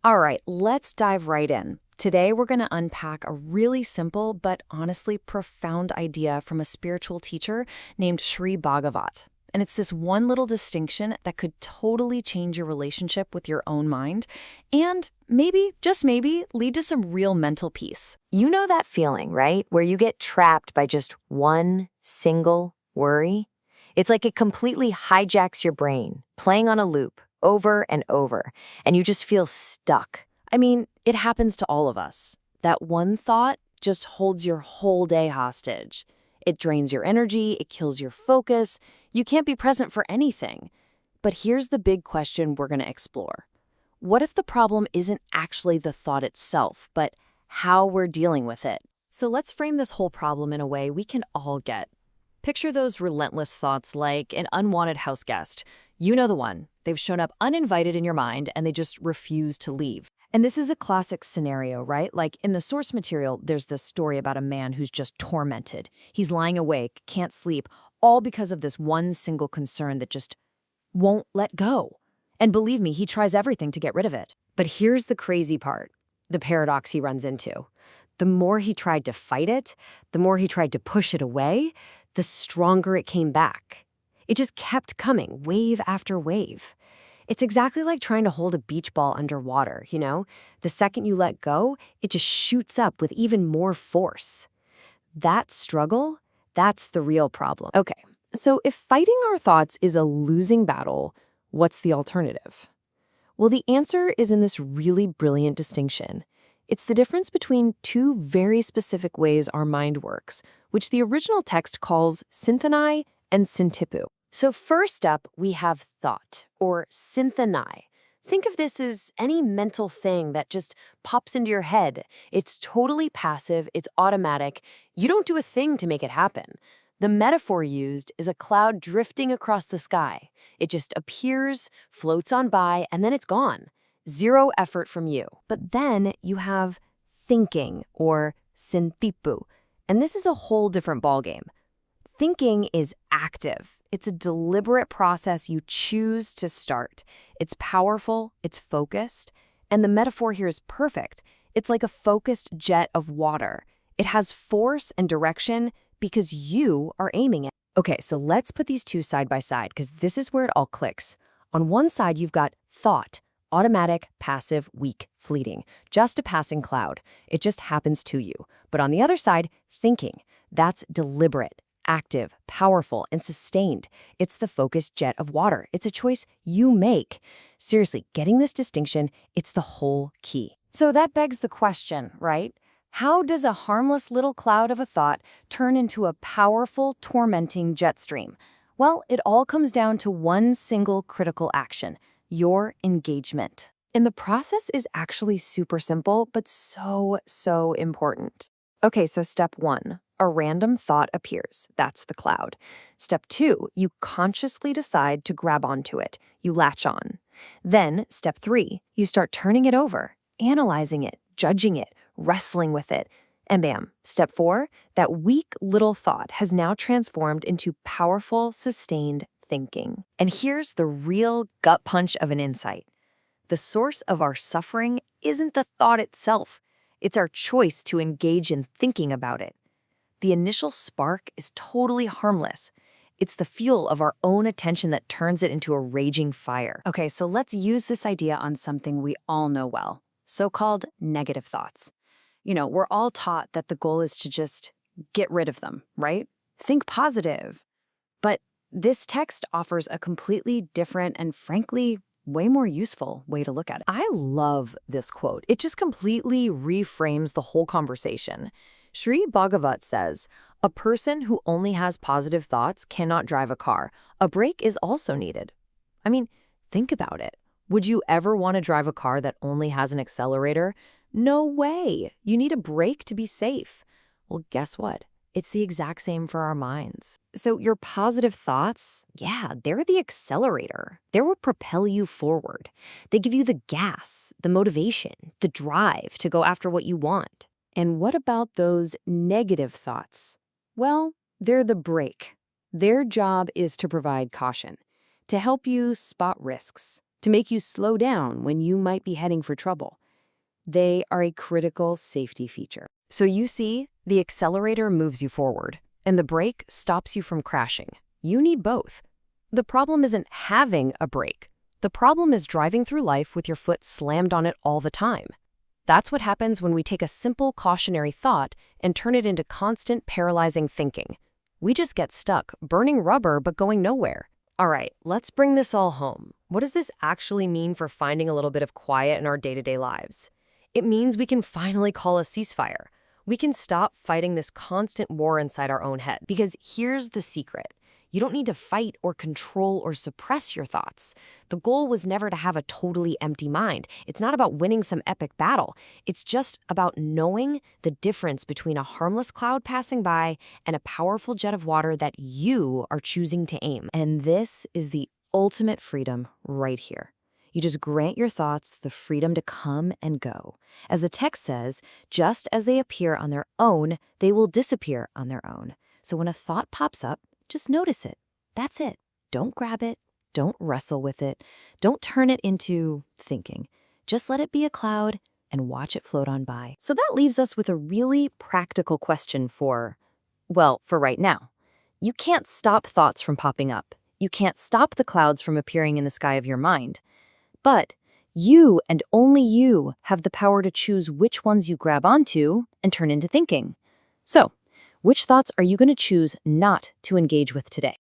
All right, let's dive right in. Today, we're going to unpack a really simple but honestly profound idea from a spiritual teacher named Sri Bhagavat. And it's this one little distinction that could totally change your relationship with your own mind and maybe, just maybe, lead to some real mental peace. You know that feeling, right? Where you get trapped by just one single worry? It's like it completely hijacks your brain, playing on a loop over and over, and you just feel stuck. I mean, it happens to all of us. That one thought just holds your whole day hostage. It drains your energy, it kills your focus. You can't be present for anything. But here's the big question we're going to explore. What if the problem isn't actually the thought itself, but how we're dealing with it? So let's frame this whole problem in a way we can all get. Picture those relentless thoughts like an unwanted house guest. You know the one. They've shown up uninvited in your mind and they just refuse to leave. And this is a classic scenario, right? Like in the source material, there's this story about a man who's just tormented. He's lying awake, can't sleep, all because of this one single concern that just won't let go. And believe me, he tries everything to get rid of it. But here's the crazy part, the paradox he runs into. The more he tried to fight it, the more he tried to push it away, the stronger it came back. It just kept coming, wave after wave. It's exactly like trying to hold a beach ball underwater, you know? The second you let go, it just shoots up with even more force. That struggle, that's the real problem. Okay, so if fighting our thoughts is a losing battle, what's the alternative? Well, the answer is in this really brilliant distinction. It's the difference between two very specific ways our mind works, which the original text calls syntheny and syntipu. So first up, we have thought, or syntheny. Think of this as any mental thing that just pops into your head. It's totally passive, it's automatic. You don't do a thing to make it happen. The metaphor used is a cloud drifting across the sky. It just appears, floats on by, and then it's gone. Zero effort from you. But then you have thinking, or syntipu, and this is a whole different ballgame. Thinking is active. It's a deliberate process you choose to start. It's powerful, it's focused, and the metaphor here is perfect. It's like a focused jet of water. It has force and direction because you are aiming it. Okay, so let's put these two side by side because this is where it all clicks. On one side, you've got thought, automatic, passive, weak, fleeting, just a passing cloud. It just happens to you. But on the other side, thinking, that's deliberate, active, powerful, and sustained. It's the focused jet of water. It's a choice you make. Seriously, getting this distinction, it's the whole key. So that begs the question, right? How does a harmless little cloud of a thought turn into a powerful, tormenting jet stream? Well, it all comes down to one single critical action, your engagement. And the process is actually super simple, but so important. Okay, so step one. A random thought appears. That's the cloud. Step two, you consciously decide to grab onto it. You latch on. Then, step three, you start turning it over, analyzing it, judging it, wrestling with it. And bam, step four, that weak little thought has now transformed into powerful, sustained thinking. And here's the real gut punch of an insight. The source of our suffering isn't the thought itself. It's our choice to engage in thinking about it. The initial spark is totally harmless. It's the fuel of our own attention that turns it into a raging fire. Okay, so let's use this idea on something we all know well, so-called negative thoughts. You know, we're all taught that the goal is to just get rid of them, right? Think positive. But this text offers a completely different and frankly, way more useful way to look at it. I love this quote. It just completely reframes the whole conversation. Sri Bhagavat says, a person who only has positive thoughts cannot drive a car. A brake is also needed. I mean, think about it. Would you ever want to drive a car that only has an accelerator? No way. You need a brake to be safe. Well, guess what? It's the exact same for our minds. So your positive thoughts, yeah, they're the accelerator. They're what propel you forward. They give you the gas, the motivation, the drive to go after what you want. And what about those negative thoughts? Well, they're the brake. Their job is to provide caution, to help you spot risks, to make you slow down when you might be heading for trouble. They are a critical safety feature. So you see, the accelerator moves you forward, and the brake stops you from crashing. You need both. The problem isn't having a brake. The problem is driving through life with your foot slammed on it all the time. That's what happens when we take a simple cautionary thought and turn it into constant paralyzing thinking. We just get stuck, burning rubber but going nowhere. All right, let's bring this all home. What does this actually mean for finding a little bit of quiet in our day-to-day lives? It means we can finally call a ceasefire. We can stop fighting this constant war inside our own head. Because here's the secret. You don't need to fight or control or suppress your thoughts. The goal was never to have a totally empty mind. It's not about winning some epic battle. It's just about knowing the difference between a harmless cloud passing by and a powerful jet of water that you are choosing to aim. And this is the ultimate freedom right here. You just grant your thoughts the freedom to come and go. As the text says, just as they appear on their own, they will disappear on their own. So when a thought pops up, just notice it. That's it. Don't grab it. Don't wrestle with it. Don't turn it into thinking. Just let it be a cloud and watch it float on by. So that leaves us with a really practical question for right now. You can't stop thoughts from popping up. You can't stop the clouds from appearing in the sky of your mind. But you and only you have the power to choose which ones you grab onto and turn into thinking. So, which thoughts are you going to choose not to engage with today?